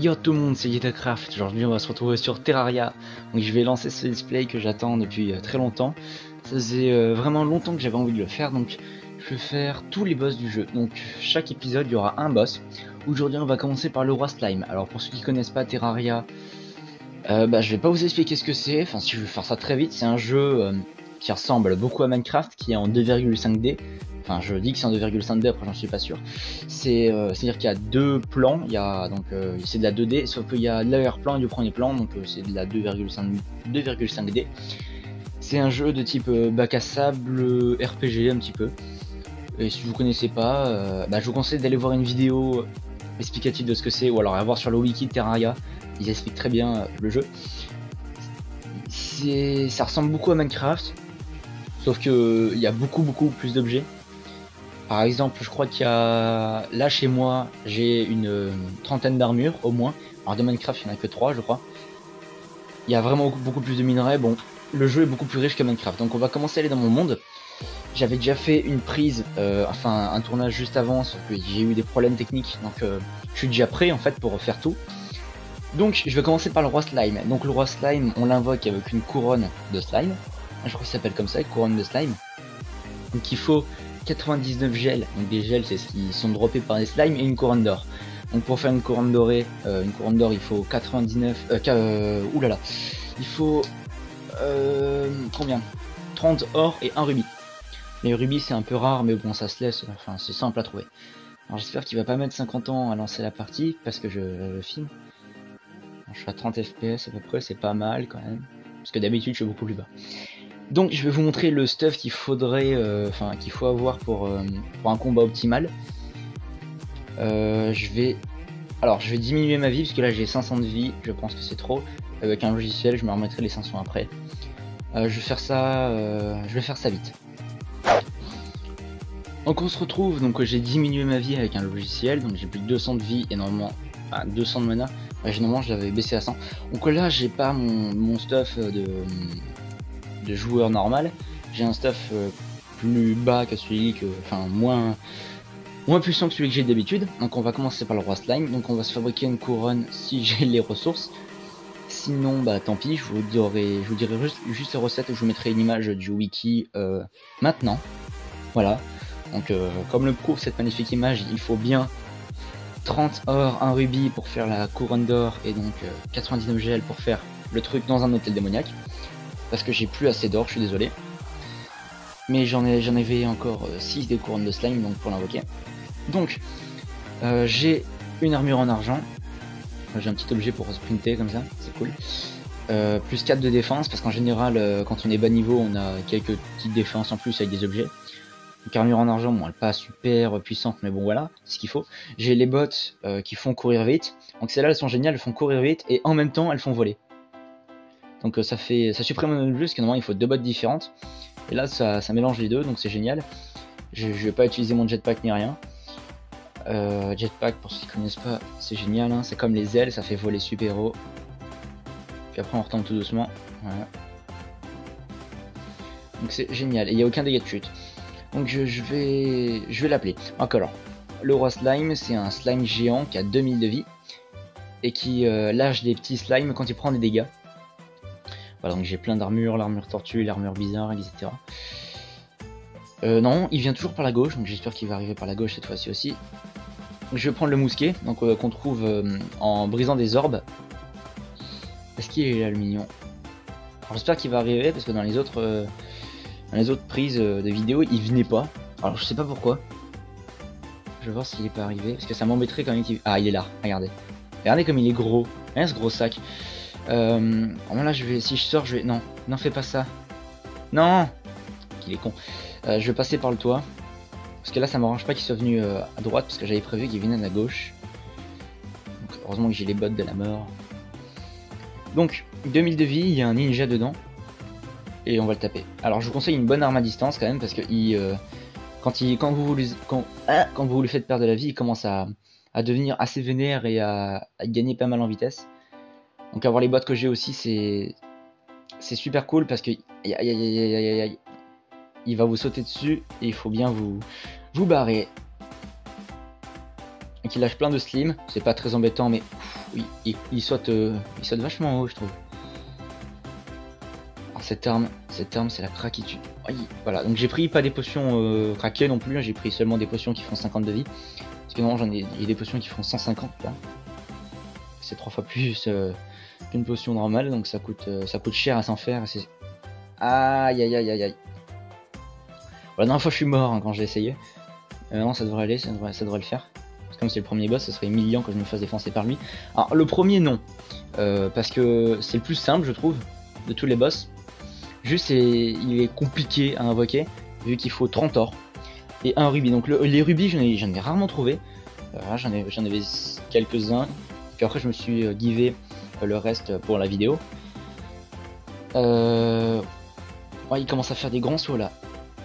Yo tout le monde, c'est YetaCraft. Aujourd'hui on va se retrouver sur Terraria. Donc je vais lancer ce display que j'attends depuis très longtemps. Ça faisait vraiment longtemps que j'avais envie de le faire, donc je vais faire tous les boss du jeu. Donc chaque épisode il y aura un boss. Aujourd'hui on va commencer par le roi slime. Alors pour ceux qui connaissent pas Terraria, je vais pas vous expliquer ce que c'est. Enfin si je vais faire ça très vite, c'est un jeu qui ressemble beaucoup à Minecraft, qui est en 2,5D. Enfin, je dis que c'est en 2,5D, après j'en suis pas sûr. C'est-à-dire qu'il y a deux plans, c'est de la 2D, sauf qu'il y a l'arrière-plan et du premier plan, donc c'est de la 2,5D. C'est un jeu de type bac à sable, RPG un petit peu. Et si vous connaissez pas, je vous conseille d'aller voir une vidéo explicative de ce que c'est, ou alors à voir sur le wiki de Terraria, ils expliquent très bien le jeu. Ça ressemble beaucoup à Minecraft, sauf que il y a beaucoup plus d'objets. Par exemple, je crois qu'il y a... Là, chez moi, j'ai une trentaine d'armures, au moins. Alors, de Minecraft, il n'y en a que 3, je crois. Il y a vraiment beaucoup plus de minerais. Bon, le jeu est beaucoup plus riche que Minecraft. Donc, on va commencer à aller dans mon monde. J'avais déjà fait une prise, un tournage juste avant, sauf que j'ai eu des problèmes techniques. Donc, je suis déjà prêt, en fait, pour refaire tout. Donc, je vais commencer par le roi slime. Donc, le roi slime, on l'invoque avec une couronne de slime. Je crois qu'il s'appelle comme ça, couronne de slime. Donc, il faut 99 gels, donc des gels c'est ce qui sont droppés par les slimes, et une couronne d'or. Donc pour faire une couronne dorée, il faut 99, il faut combien 30 or et un rubis. Les rubis c'est un peu rare, mais bon ça se laisse, enfin c'est simple à trouver. Alors j'espère qu'il va pas mettre 50 ans à lancer la partie, parce que je filme. Alors, je suis à 30 fps à peu près, c'est pas mal quand même, parce que d'habitude je suis beaucoup plus bas. Donc je vais vous montrer le stuff qu'il faudrait, qu'il faut avoir pour un combat optimal. Je vais diminuer ma vie parce que là j'ai 500 de vie, je pense que c'est trop. Avec un logiciel, je me remettrai les 500 après. Je vais faire ça vite. Donc on se retrouve, donc j'ai diminué ma vie avec un logiciel, donc j'ai plus que 200 de vie et normalement 200 de mana. Normalement je l'avais baissé à 100. Donc là j'ai pas mon stuff de joueur normal, j'ai un stuff plus bas que celui que, moins puissant que celui que j'ai d'habitude. Donc on va commencer par le roi slime, donc on va se fabriquer une couronne si j'ai les ressources. Sinon tant pis, je vous dirai juste les recettes et je vous mettrai une image du wiki maintenant. Voilà, donc comme le prouve cette magnifique image, il faut bien 30 or, 1 rubis pour faire la couronne d'or et donc 99 gel pour faire le truc dans un hôtel démoniaque. Parce que j'ai plus assez d'or, je suis désolé. Mais j'en avais encore 6 des couronnes de slime, donc pour l'invoquer. Donc, j'ai une armure en argent. J'ai un petit objet pour sprinter comme ça, c'est cool. Plus 4 de défense, parce qu'en général, quand on est bas niveau, on a quelques petites défenses en plus avec des objets. Donc armure en argent, bon, elle est pas super puissante, mais bon voilà, c'est ce qu'il faut. J'ai les bottes qui font courir vite. Donc celles-là, elles sont géniales, elles font courir vite, et en même temps, elles font voler. Donc ça supprime un objet, parce que normalement il faut deux bottes différentes. Et là ça mélange les deux, donc c'est génial. Je vais pas utiliser mon jetpack ni rien. Jetpack, pour ceux qui connaissent pas, c'est génial, hein. C'est comme les ailes, ça fait voler super haut. Puis après on retombe tout doucement. Voilà. Donc c'est génial, et il n'y a aucun dégât de chute. Donc je vais l'appeler. Donc alors, le roi slime, c'est un slime géant qui a 2000 de vie. Et qui lâche des petits slimes quand il prend des dégâts. Voilà, donc j'ai plein d'armures, l'armure tortue, l'armure bizarre, etc. Non, il vient toujours par la gauche, donc j'espère qu'il va arriver par la gauche cette fois-ci aussi. Donc, je vais prendre le mousquet, donc qu'on trouve en brisant des orbes. Est-ce qu'il est là, le mignon? J'espère qu'il va arriver, parce que dans les autres prises de vidéos, il venait pas. Alors je sais pas pourquoi. Je vais voir s'il est pas arrivé, parce que ça m'embêterait quand même qu'il... Ah, il est là, regardez. Regardez comme il est gros. Regardez ce gros sac. Là si je sors, non, fais pas ça. Non, qu'il est con. Je vais passer par le toit. Parce que là ça m'arrange pas qu'il soit venu à droite, parce que j'avais prévu qu'il vienne à gauche. Donc, heureusement que j'ai les bottes de la mort. Donc 2000 de vie, il y a un ninja dedans. Et on va le taper. Alors je vous conseille une bonne arme à distance quand même, parce que quand vous lui faites perdre de la vie, il commence à devenir assez vénère et à gagner pas mal en vitesse. Donc avoir les bottes que j'ai aussi, c'est super cool, parce que il va vous sauter dessus et il faut bien vous barrer. Donc il lâche plein de slim, c'est pas très embêtant, mais il saute vachement haut, je trouve. Alors cette arme c'est la craquitude. Voilà, donc j'ai pris pas des potions craquées non plus, hein, j'ai pris seulement des potions qui font 50 de vie. Parce que non, il y a des potions qui font 150 là. C'est 3 fois plus qu'une potion normale, donc ça coûte cher à s'en faire. Aïe aïe aïe aïe aïe. La dernière fois je suis mort hein, quand j'ai essayé. Non, ça devrait aller, ça devrait le faire. Comme c'est le premier boss, ça serait humiliant que je me fasse défoncer par lui. Alors le premier non, parce que c'est le plus simple je trouve de tous les boss. Juste il est compliqué à invoquer vu qu'il faut 30 or et un rubis. Donc les rubis j'en ai rarement trouvé. J'en avais quelques-uns. Puis après je me suis givé le reste pour la vidéo. Ouais, il commence à faire des grands sauts là.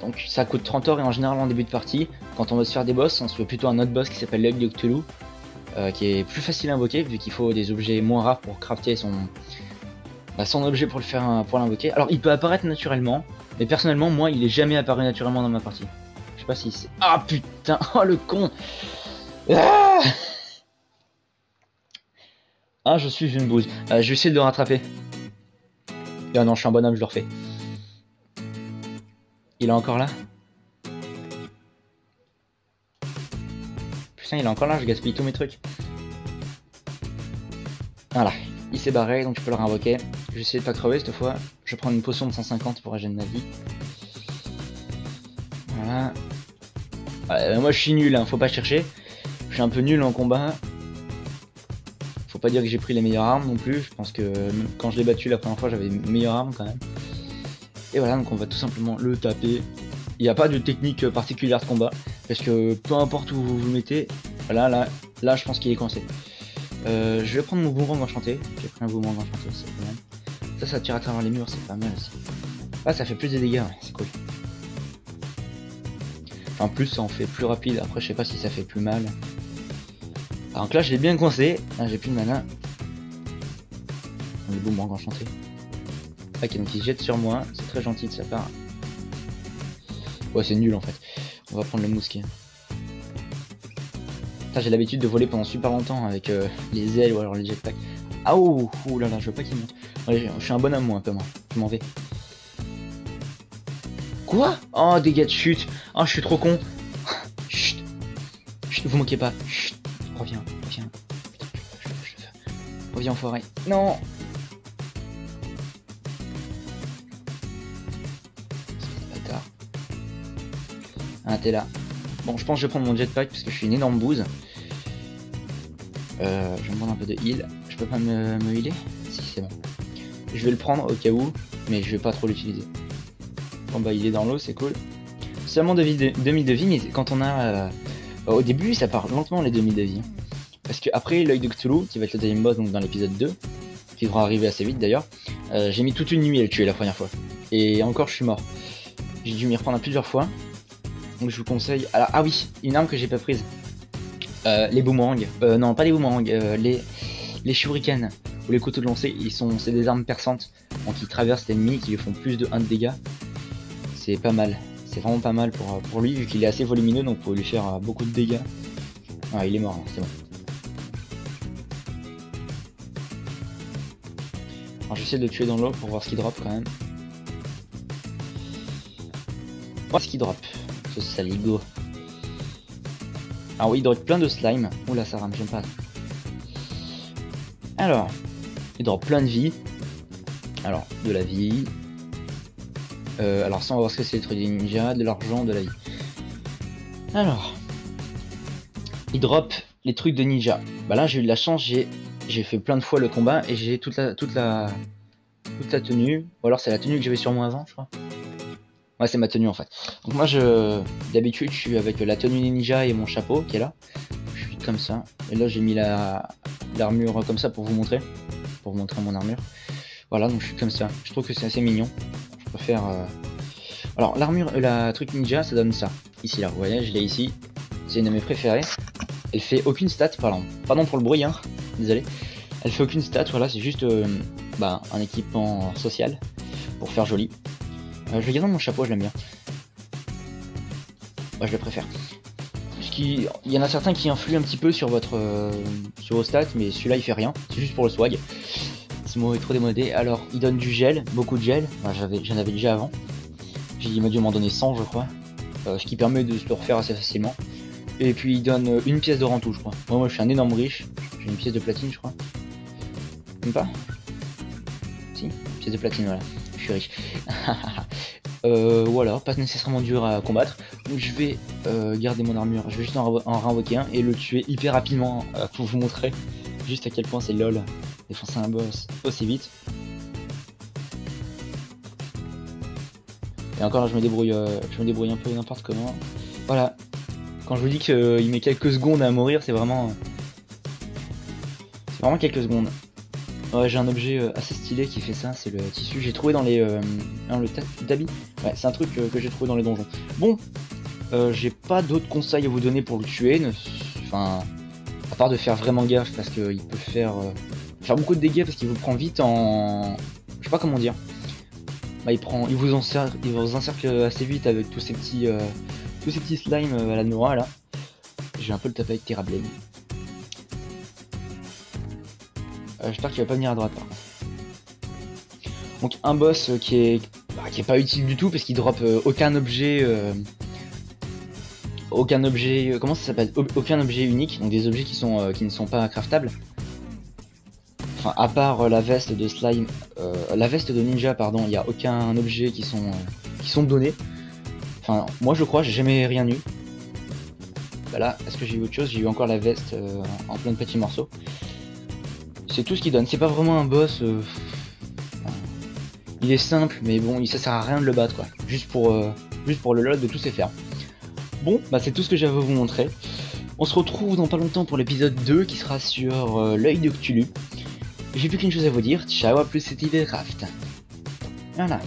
Donc ça coûte 30 or et en général en début de partie, quand on veut se faire des boss, on se fait plutôt un autre boss qui s'appelle l'œil de Cthulhu, qui est plus facile à invoquer vu qu'il faut des objets moins rares pour crafter son objet pour l'invoquer. Alors il peut apparaître naturellement, mais personnellement moi il est jamais apparu naturellement dans ma partie. Je sais pas si c'est... Ah putain, oh le con. Ah je suis une bouse. Je vais essayer de le rattraper. Ah non, je suis un bonhomme, je le refais. Il est encore là? Putain, il est encore là, je gaspille tous mes trucs. Voilà, il s'est barré, donc je peux le réinvoquer. Je vais essayer de pas crever cette fois. Je vais prendre une potion de 150 pour régénérer ma vie. Voilà. Moi je suis nul, hein, faut pas chercher. Je suis un peu nul en combat. Faut pas dire que j'ai pris les meilleures armes non plus. Je pense que quand je l'ai battu la première fois, j'avais les meilleures armes quand même. Et voilà, donc on va tout simplement le taper. Il n'y a pas de technique particulière de combat, parce que peu importe où vous vous mettez, là je pense qu'il est coincé. Je vais prendre mon boomerang enchanté. J'ai pris un boomerang enchanté, c'est pas mal. Ça tire à travers les murs, c'est pas mal aussi. Ah, ça fait plus de dégâts, ouais, c'est cool. En plus, ça en fait plus rapide. Après, je sais pas si ça fait plus mal. Alors donc là, je l'ai bien coincé. Là, j'ai plus de mana. Le boomerang enchanté. Ok, donc il se jette sur moi, c'est très gentil de sa part. Ouais, c'est nul en fait. On va prendre le mousquet. J'ai l'habitude de voler pendant super longtemps avec les ailes ou alors les jetpacks. Ah ouh là là, je veux pas qu'il monte. Ouais, je suis un bonhomme moi, un peu moi. Je m'en vais. Quoi? Oh, dégâts de chute. Oh, je suis trop con. Chut. Chut, vous moquez pas. Chut. Reviens. Reviens enfoiré. Non. Ah, t'es là. Bon, je pense que je vais prendre mon jetpack parce que je suis une énorme bouse. Je vais me prendre un peu de heal. Je peux pas me healer? Si, c'est bon. Je vais le prendre au cas où, mais je vais pas trop l'utiliser. Bon bah il est dans l'eau, c'est cool. Seulement 2 demi de vie, mais quand on a... au début, ça part lentement les demi de vie. Parce que après l'œil de Cthulhu, qui va être le deuxième boss donc dans l'épisode 2, qui devra arriver assez vite d'ailleurs, j'ai mis toute une nuit à le tuer la première fois. Et encore je suis mort. J'ai dû m'y reprendre plusieurs fois. Donc je vous conseille... Alors, ah oui, une arme que j'ai pas prise. Les boomerangs. Non, pas les boomerangs. Les shurikens ou les couteaux de lancer, c'est des armes perçantes. Donc ils traversent l'ennemi, qui lui font plus de 1 de dégâts. C'est pas mal. C'est vraiment pas mal pour lui, vu qu'il est assez volumineux, donc pour lui faire beaucoup de dégâts. Ah, il est mort, hein, c'est bon. Alors j'essaie de le tuer dans l'eau pour voir ce qu'il drop quand même. Voir ce qu'il drop. Ce saligo. Alors oui, il drop plein de slime. Oula, ça rame, j'aime pas. Alors, il drop plein de vie. Alors, de la vie. Alors ça, on va voir ce que c'est les trucs des ninjas, de l'argent, de la vie. Alors, il drop les trucs de ninja. Bah là, j'ai eu de la chance, j'ai fait plein de fois le combat et j'ai toute la tenue. Ou alors c'est la tenue que j'avais sur moi avant, je crois. Ouais, c'est ma tenue en fait. Donc moi, d'habitude, je suis avec la tenue ninja et mon chapeau qui est là. Je suis comme ça. Et là, j'ai mis l'armure comme ça pour vous montrer mon armure. Voilà, donc je suis comme ça. Je trouve que c'est assez mignon. Je préfère... Alors, l'armure, la truc ninja, ça donne ça. Ici, là, vous voyez, je l'ai ici. C'est une de mes préférées. Elle fait aucune stat, pardon pour le bruit, hein. Désolé. Elle fait aucune stat, voilà, c'est juste un équipement social pour faire joli. Je vais garder mon chapeau, je l'aime bien. Moi, je le préfère. il y en a certains qui influent un petit peu sur sur vos stats, mais celui-là il fait rien, c'est juste pour le swag. Ce mot est trop démodé. Alors il donne du gel, beaucoup de gel, enfin, j'en avais déjà avant. Il m'a dû m'en donner 100 je crois, ce qui permet de se le refaire assez facilement. Et puis il donne une pièce d'or en tout je crois. Moi je suis un énorme riche, j'ai une pièce de platine je crois. Même pas? Si, pièce de platine, voilà, je suis riche. Voilà, pas nécessairement dur à combattre. Donc je vais garder mon armure, je vais juste en réinvoquer un et le tuer hyper rapidement pour vous montrer juste à quel point c'est lol défoncer un boss aussi vite. Et encore là je me débrouille un peu n'importe comment. Voilà, quand je vous dis qu'il met quelques secondes à mourir, c'est vraiment quelques secondes. Ouais, j'ai un objet assez stylé qui fait ça, c'est le tissu, j'ai trouvé dans les... le tabi. Ouais, c'est un truc que j'ai trouvé dans les donjons. Bon, j'ai pas d'autres conseils à vous donner pour le tuer, enfin, à part de faire vraiment gaffe parce qu'il peut faire beaucoup de dégâts parce qu'il vous prend vite en... Je sais pas comment dire. Bah, il vous encercle assez vite avec tous ces petits slimes à la Noah là. Je vais un peu le taper avec Terrablade. J'espère qu'il va pas venir à droite par contre. Donc un boss qui est pas utile du tout parce qu'il drop aucun objet comment ça s'appelle, aucun objet unique, donc des objets qui ne sont pas craftables. Enfin à part la veste de slime, la veste de ninja pardon, il n'y a aucun objet qui sont donnés. Enfin moi je crois, j'ai jamais rien eu. Bah là, est-ce que j'ai eu autre chose? J'ai eu encore la veste en plein de petits morceaux. C'est tout ce qu'il donne, c'est pas vraiment un boss. Il est simple, mais bon, ça sert à rien de le battre quoi. Juste pour le lol de tous ses faire. Bon, bah c'est tout ce que j'avais à vous montrer. On se retrouve dans pas longtemps pour l'épisode 2 qui sera sur l'œil de Cthulhu. J'ai plus qu'une chose à vous dire, ciao, à plus, c'était Raft. Voilà.